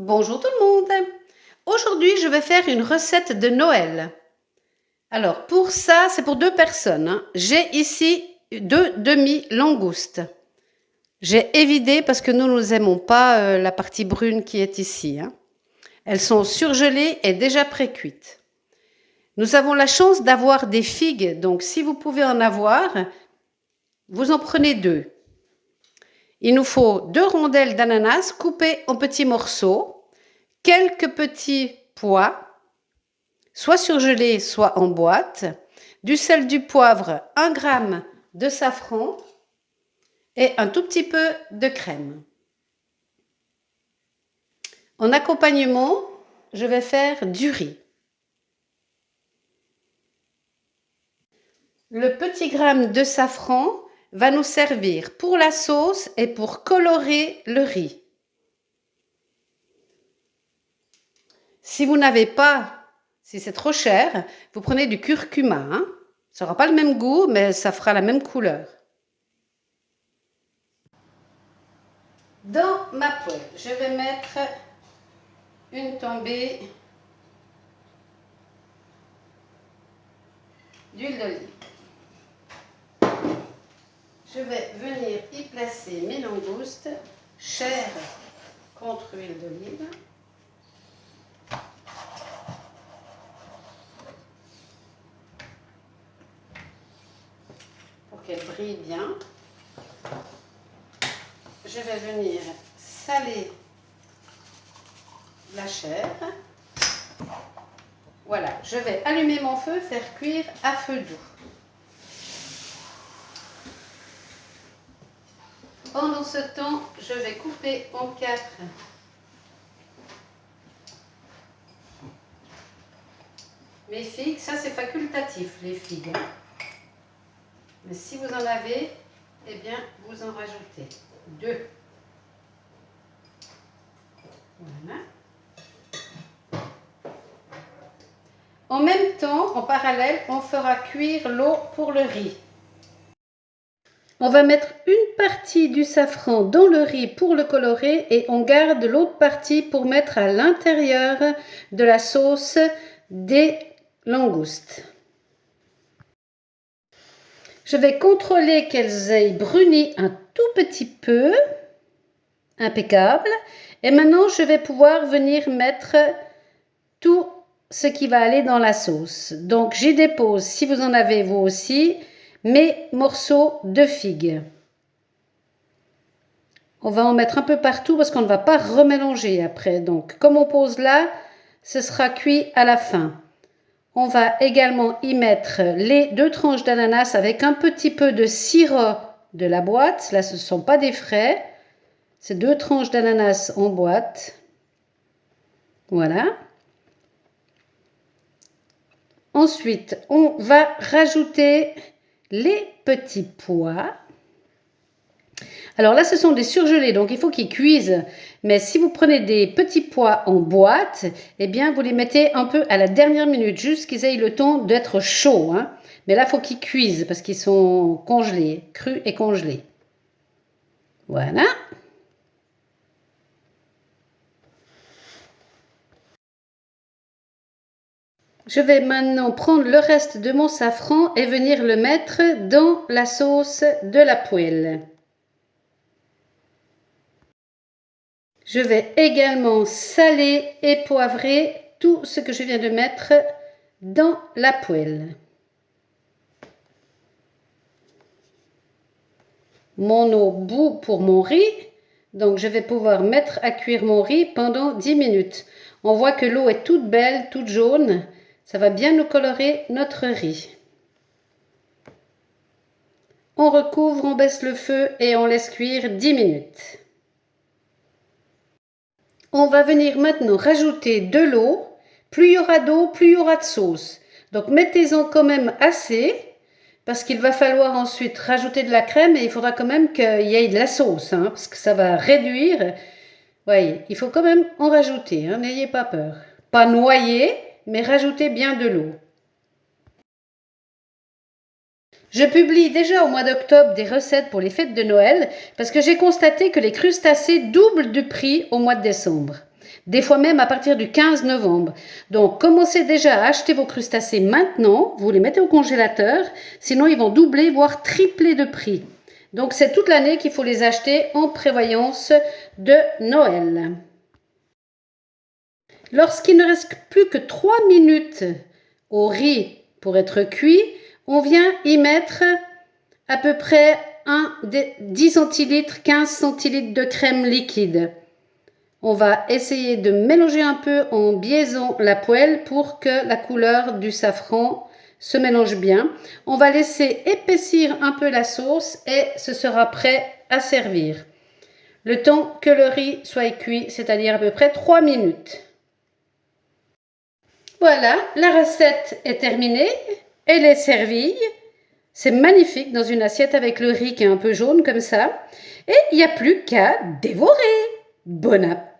Bonjour tout le monde! Aujourd'hui, je vais faire une recette de Noël. Alors, pour ça, c'est pour deux personnes, hein. J'ai ici deux demi-langoustes. J'ai évidé parce que nous n'aimons pas la partie brune qui est ici, hein. Elles sont surgelées et déjà pré-cuites. Nous avons la chance d'avoir des figues, donc si vous pouvez en avoir, vous en prenez deux. Il nous faut 2 rondelles d'ananas coupées en petits morceaux, quelques petits pois, soit surgelés, soit en boîte, du sel, du poivre, 1 gramme de safran et un tout petit peu de crème. En accompagnement, je vais faire du riz. Le petit gramme de safran va nous servir pour la sauce et pour colorer le riz. Si vous n'avez pas, si c'est trop cher, vous prenez du curcuma, hein. Ça n'aura pas le même goût, mais ça fera la même couleur. Dans ma poêle, je vais mettre une tombée d'huile d'olive. Je vais venir y placer mes langoustes, chair contre huile d'olive. Pour qu'elles brillent bien. Je vais venir saler la chair. Voilà, je vais allumer mon feu, faire cuire à feu doux. Pendant ce temps, je vais couper en 4 mes figues. Ça, c'est facultatif, les figues. Mais si vous en avez, eh bien, vous en rajoutez 2. Voilà. En même temps, en parallèle, on fera cuire l'eau pour le riz. On va mettre une partie du safran dans le riz pour le colorer et on garde l'autre partie pour mettre à l'intérieur de la sauce des langoustes. Je vais contrôler qu'elles aient bruni un tout petit peu. Impeccable. Et maintenant, je vais pouvoir venir mettre tout ce qui va aller dans la sauce. Donc, j'y dépose, si vous en avez vous aussi, mes morceaux de figues. On va en mettre un peu partout parce qu'on ne va pas remélanger après. Donc, comme on pose là, ce sera cuit à la fin. On va également y mettre les 2 tranches d'ananas avec un petit peu de sirop de la boîte. Là, ce ne sont pas des frais. C'est 2 tranches d'ananas en boîte. Voilà. Ensuite, on va rajouter les petits pois. Alors là, ce sont des surgelés, donc il faut qu'ils cuisent. Mais si vous prenez des petits pois en boîte, eh bien, vous les mettez un peu à la dernière minute, juste qu'ils aient le temps d'être chauds, hein. Mais là, il faut qu'ils cuisent parce qu'ils sont congelés, crus et congelés. Voilà. Je vais maintenant prendre le reste de mon safran et venir le mettre dans la sauce de la poêle. Je vais également saler et poivrer tout ce que je viens de mettre dans la poêle. Mon eau bout pour mon riz, donc je vais pouvoir mettre à cuire mon riz pendant 10 minutes. On voit que l'eau est toute belle, toute jaune. Ça va bien nous colorer notre riz. On recouvre, on baisse le feu et on laisse cuire 10 minutes. On va venir maintenant rajouter de l'eau. Plus il y aura d'eau, plus il y aura de sauce. Donc mettez-en quand même assez parce qu'il va falloir ensuite rajouter de la crème et il faudra quand même qu'il y ait de la sauce, hein, parce que ça va réduire. Voyez, il faut quand même en rajouter, hein, n'ayez pas peur. Pas noyer, mais rajoutez bien de l'eau. Je publie déjà au mois d'octobre des recettes pour les fêtes de Noël parce que j'ai constaté que les crustacés doublent de prix au mois de décembre. des fois même à partir du 15 novembre. Donc, commencez déjà à acheter vos crustacés maintenant, vous les mettez au congélateur, sinon ils vont doubler, voire tripler de prix. Donc, c'est toute l'année qu'il faut les acheter en prévoyance de Noël. Lorsqu'il ne reste plus que 3 minutes au riz pour être cuit, on vient y mettre à peu près 10 centilitres, 15 centilitres de crème liquide. On va essayer de mélanger un peu en biaisant la poêle pour que la couleur du safran se mélange bien. On va laisser épaissir un peu la sauce et ce sera prêt à servir. Le temps que le riz soit cuit, c'est-à-dire à peu près 3 minutes. Voilà, la recette est terminée. Elle est servie. C'est magnifique dans une assiette avec le riz qui est un peu jaune comme ça. Et il n'y a plus qu'à dévorer. Bon appétit!